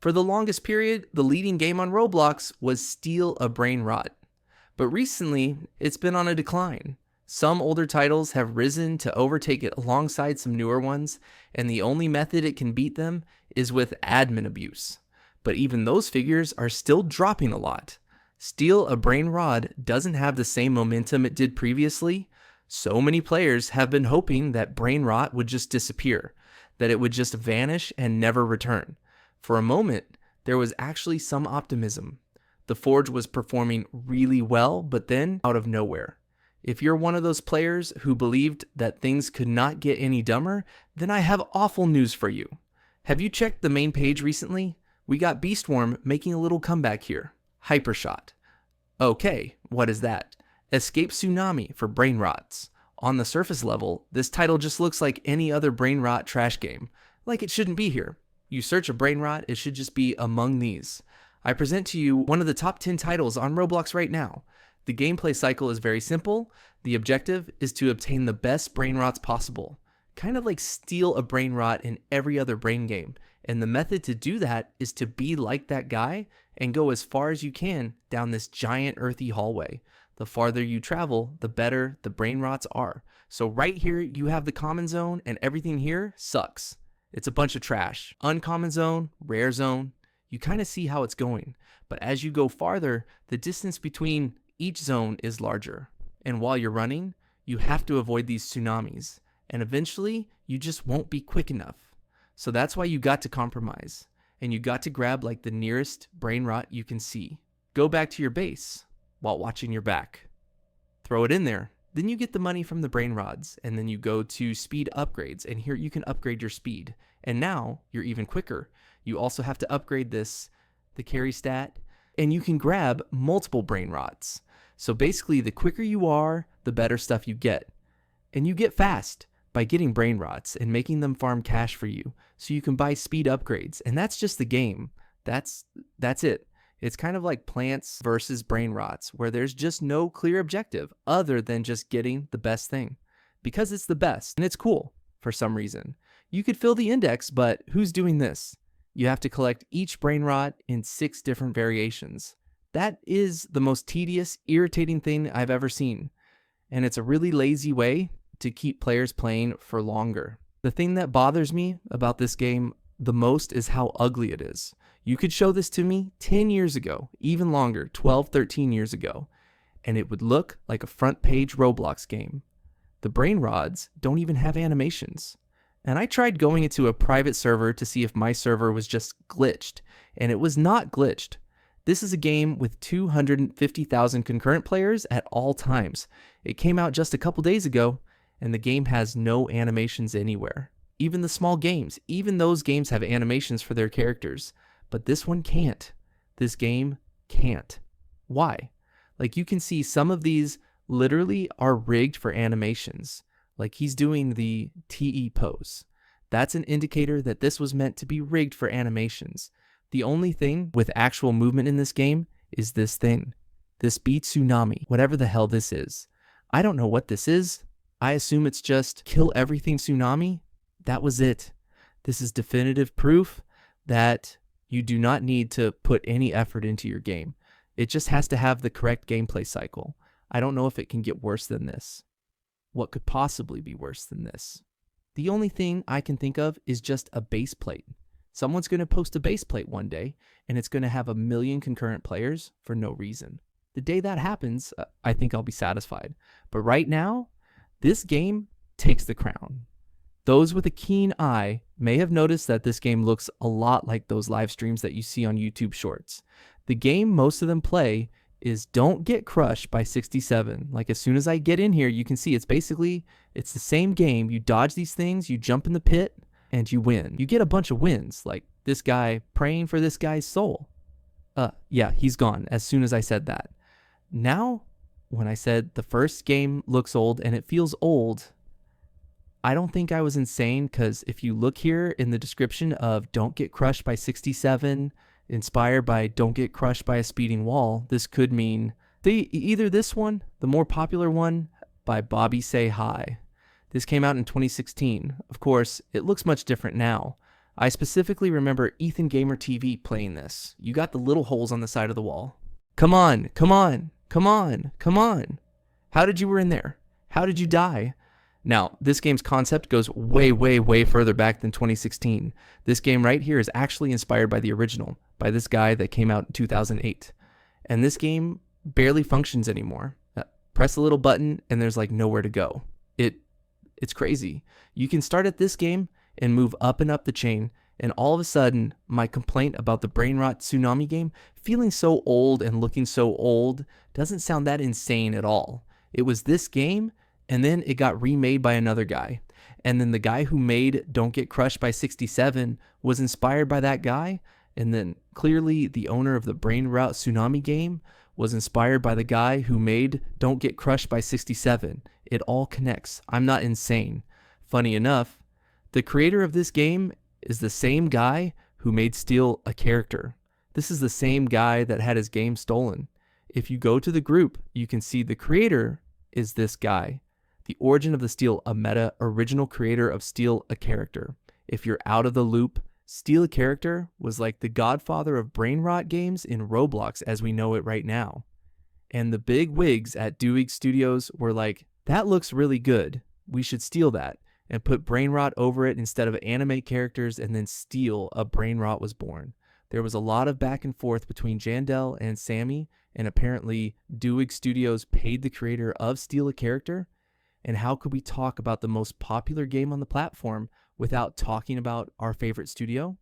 For the longest period, the leading game on Roblox was Steal a Brain Rot. But recently, it's been on a decline. Some older titles have risen to overtake it alongside some newer ones, and the only method it can beat them is with admin abuse. But even those figures are still dropping a lot. Steal a Brain Rod doesn't have the same momentum it did previously. So many players have been hoping that brain rot would just disappear, that it would just vanish and never return. For a moment, there was actually some optimism. The Forge was performing really well, but then out of nowhere. If you're one of those players who believed that things could not get any dumber, then I have awful news for you. Have you checked the main page recently? We got Beastworm making a little comeback here. Hypershot. Okay, what is that? Escape Tsunami for brain rots. On the surface level, this title just looks like any other brain rot trash game. Like it shouldn't be here. You search a brain rot, it should just be among these. I present to you one of the top 10 titles on Roblox right now. The gameplay cycle is very simple. The objective is to obtain the best brain rots possible. Kind of like steal a brain rot in every other brain game. And the method to do that is to be like that guy and go as far as you can down this giant earthy hallway. The farther you travel, the better the brain rots are. So right here, you have the common zone, and everything here sucks. It's a bunch of trash. Uncommon zone, rare zone. You kind of see how it's going. But as you go farther, the distance between each zone is larger. And while you're running, you have to avoid these tsunamis. And eventually, you just won't be quick enough. So that's why you got to compromise. And you got to grab like the nearest brain rot you can see. Go back to your base while watching your back. Throw it in there. Then you get the money from the brain rods, and then you go to speed upgrades, and here you can upgrade your speed. And now you're even quicker. You also have to upgrade the carry stat, and you can grab multiple brain rots. So basically, the quicker you are, the better stuff you get. And you get fast by getting brain rots and making them farm cash for you, so you can buy speed upgrades. And that's just the game. That's it. It's kind of like Plants versus brain rots, where there's just no clear objective other than just getting the best thing. Because it's the best, and it's cool for some reason. You could fill the index, but who's doing this? You have to collect each brain rot in 6 different variations. That is the most tedious, irritating thing I've ever seen. And it's a really lazy way to keep players playing for longer. The thing that bothers me about this game the most is how ugly it is. You could show this to me 10 years ago, even longer, 12, 13 years ago, and it would look like a front page Roblox game. The brain rods don't even have animations. And I tried going into a private server to see if my server was just glitched, and it was not glitched. This is a game with 250,000 concurrent players at all times. It came out just a couple days ago, and the game has no animations anywhere. Even the small games, even those games have animations for their characters. But this one can't. This game can't. Why? Like you can see some of these literally are rigged for animations. Like he's doing the TE pose. That's an indicator that this was meant to be rigged for animations. The only thing with actual movement in this game is this thing. This beat tsunami, whatever the hell this is. I don't know what this is. I assume it's just kill everything tsunami. That was it. This is definitive proof that you do not need to put any effort into your game. It just has to have the correct gameplay cycle. I don't know if it can get worse than this. What could possibly be worse than this? The only thing I can think of is just a base plate. Someone's going to post a base plate one day, and it's going to have 1 million concurrent players for no reason. The day that happens, I think I'll be satisfied. But right now, this game takes the crown. Those with a keen eye may have noticed that this game looks a lot like those live streams that you see on YouTube Shorts. The game most of them play is Don't Get Crushed by 67. Like as soon as I get in here, you can see it's the same game. You dodge these things, you jump in the pit, and you win. You get a bunch of wins, like this guy praying for this guy's soul. Yeah, he's gone as soon as I said that. Now, when I said the first game looks old and it feels old, I don't think I was insane, because if you look here in the description of Don't Get Crushed by 67, inspired by Don't Get Crushed by a Speeding Wall, this could mean either this one, the more popular one, by Bobby Say Hi. This came out in 2016. Of course, it looks much different now, I specifically remember Ethan Gamer TV playing this. You got the little holes on the side of the wall. Come on, come on, come on, come on. How did you were in there? How did you die? Now, this game's concept goes way, way, way further back than 2016. This game right here is actually inspired by the original, by this guy that came out in 2008. And this game barely functions anymore. Press a little button and there's like nowhere to go. It's crazy. You can start at this game and move up and up the chain, and all of a sudden, my complaint about the brain rot tsunami game feeling so old and looking so old doesn't sound that insane at all. It was this game, and then it got remade by another guy. And then the guy who made Don't Get Crushed by 67 was inspired by that guy, and then clearly the owner of the brain rot tsunami game was inspired by the guy who made Don't Get Crushed by 67. It all connects. I'm not insane. Funny enough, the creator of this game is the same guy who made Steal a Character. This is the same guy that had his game stolen. If you go to the group, you can see the creator is this guy. The origin of the Steal a Meta, original creator of Steal a Character. If you're out of the loop, Steal a Character was like the godfather of brain rot games in Roblox as we know it right now. And the big wigs at Dewey Studios were like, that looks really good. We should steal that and put brain rot over it instead of animate characters, and then Steal a Brain Rot was born. There was a lot of back and forth between Jandel and Sammy, and apparently Dewey Studios paid the creator of Steal a Character. And how could we talk about the most popular game on the platform without talking about our favorite studio?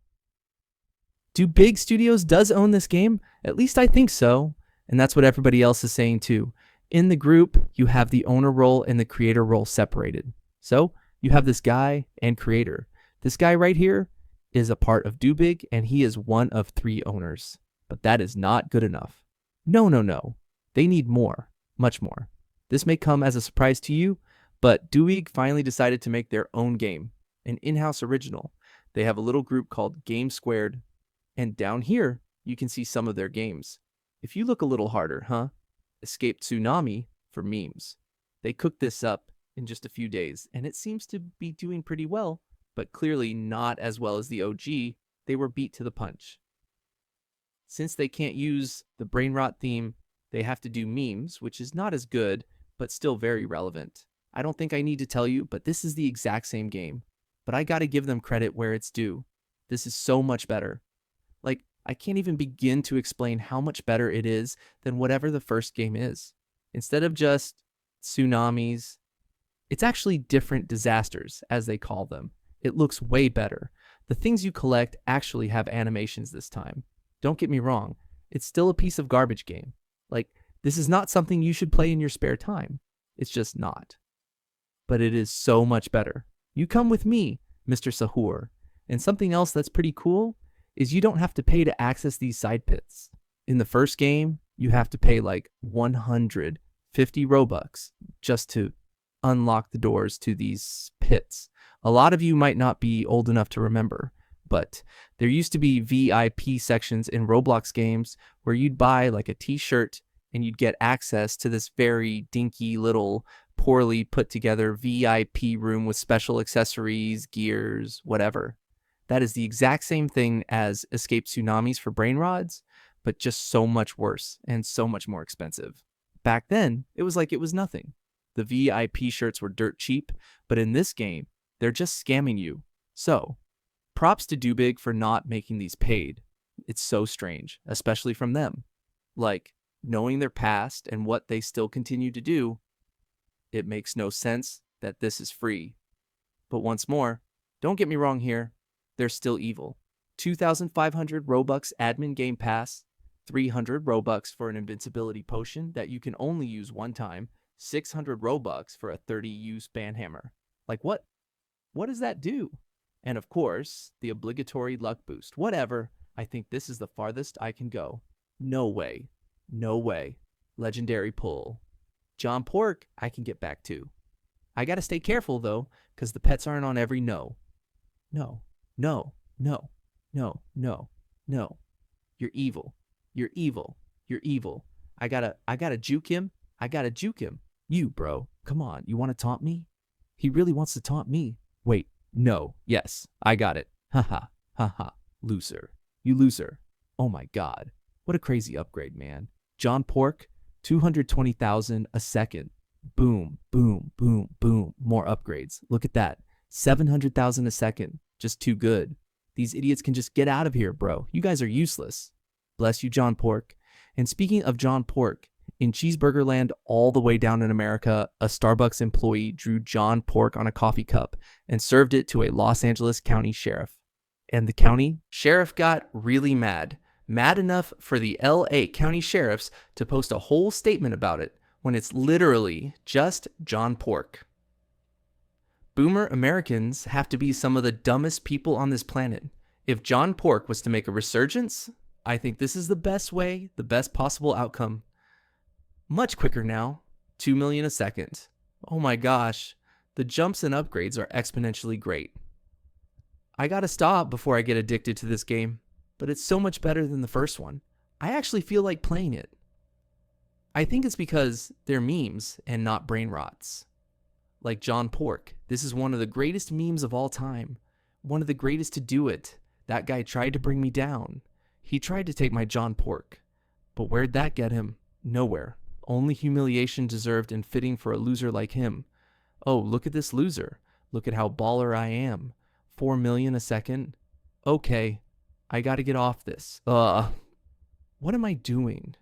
Do big studios does own this game? At least I think so. And that's what everybody else is saying too. In the group, you have the owner role and the creator role separated. So you have this guy and creator. This guy right here is a part of Do Big, and he is one of 3 owners. But that is not good enough. No. They need more, much more. This may come as a surprise to you, but Dewey finally decided to make their own game, an in-house original. They have a little group called Game Squared, and down here, you can see some of their games. If you look a little harder, Escape Tsunami for memes. They cooked this up in just a few days, and it seems to be doing pretty well, but clearly not as well as the OG. They were beat to the punch. Since they can't use the brain rot theme, they have to do memes, which is not as good, but still very relevant. I don't think I need to tell you, but this is the exact same game. But I gotta give them credit where it's due. This is so much better. Like, I can't even begin to explain how much better it is than whatever the first game is. Instead of just tsunamis, it's actually different disasters, as they call them. It looks way better. The things you collect actually have animations this time. Don't get me wrong, it's still a piece of garbage game. Like, this is not something you should play in your spare time. It's just not. But it is so much better. You come with me, Mr. Sahur. And something else that's pretty cool is you don't have to pay to access these side pits. In the first game, you have to pay like 150 Robux just to unlock the doors to these pits. A lot of you might not be old enough to remember, but there used to be VIP sections in Roblox games where you'd buy like a t-shirt and you'd get access to this very dinky little poorly put together VIP room with special accessories, gears, whatever. That is the exact same thing as Escape Tsunamis for brain rods, but just so much worse and so much more expensive. Back then, it was like it was nothing. The VIP shirts were dirt cheap, but in this game, they're just scamming you. So, props to Dubig for not making these paid. It's so strange, especially from them. Like, knowing their past and what they still continue to do, it makes no sense that this is free. But once more, don't get me wrong here, they're still evil. 2,500 Robux admin game pass, 300 Robux for an invincibility potion that you can only use one time, 600 Robux for a 30-use banhammer. Like what? What does that do? And of course, the obligatory luck boost. Whatever, I think this is the farthest I can go. No way. No way. Legendary pull. John Pork, I can get back to. I gotta stay careful though, because the pets aren't on every no. No. No. No. No. No. No. You're evil. You're evil. You're evil. I gotta juke him. I gotta juke him. You, bro. Come on. You want to taunt me? He really wants to taunt me. Wait. No. Yes. I got it. Haha. Haha, loser. You loser. Oh my god. What a crazy upgrade, man. John Pork, 220,000 a second. Boom, boom, boom, boom. More upgrades. Look at that. 700,000 a second. Just too good. These idiots can just get out of here, bro. You guys are useless. Bless you, John Pork. And speaking of John Pork, in Cheeseburger Land, all the way down in America, a Starbucks employee drew John Pork on a coffee cup and served it to a Los Angeles County sheriff. And the county sheriff got really mad. Mad enough for the LA County sheriffs to post a whole statement about it when it's literally just John Pork. Boomer Americans have to be some of the dumbest people on this planet. If John Pork was to make a resurgence, I think this is the best way, the best possible outcome. Much quicker now, 2 million a second. Oh my gosh, the jumps and upgrades are exponentially great. I gotta stop before I get addicted to this game, but it's so much better than the first one. I actually feel like playing it. I think it's because they're memes and not brain rots. Like John Pork, this is one of the greatest memes of all time. One of the greatest to do it. That guy tried to bring me down. He tried to take my John Pork. But where'd that get him? Nowhere. Only humiliation deserved and fitting for a loser like him. Oh, look at this loser. Look at how baller I am. 4 million a second? Okay, I gotta get off this. What am I doing?